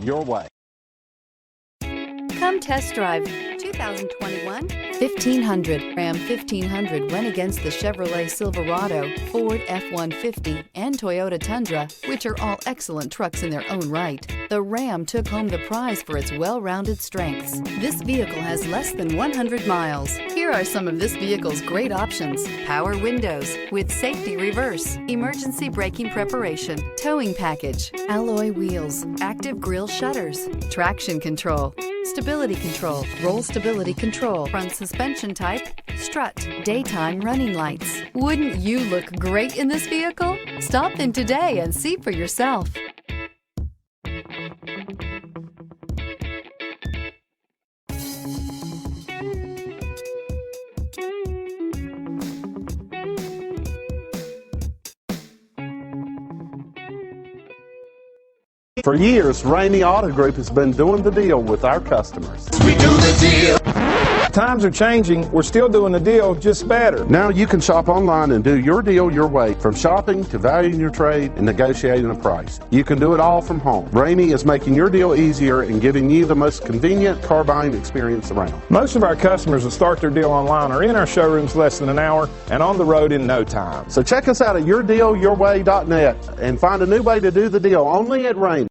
your way. Come test drive 2021 1500. Ram 1500 went against the Chevrolet Silverado, Ford F-150, and Toyota Tundra, which are all excellent trucks in their own right. The Ram took home the prize for its well-rounded strengths. This vehicle has less than 100 miles. Here are some of this vehicle's great options: power windows with safety reverse, emergency braking preparation, towing package, alloy wheels, active grille shutters, traction control, stability control, roll stability control, front suspension type, strut, daytime running lights. Wouldn't you look great in this vehicle? Stop in today and see for yourself. For years, Ramey Auto Group has been doing the deal with our customers. We do the deal. Times are changing. We're still doing the deal, just better. Now you can shop online and do your deal your way, from shopping to valuing your trade and negotiating a price. You can do it all from home. Ramey is making your deal easier and giving you the most convenient car buying experience around. Most of our customers that start their deal online are in our showrooms less than an hour and on the road in no time. So check us out at yourdealyourway.net and find a new way to do the deal only at Ramey.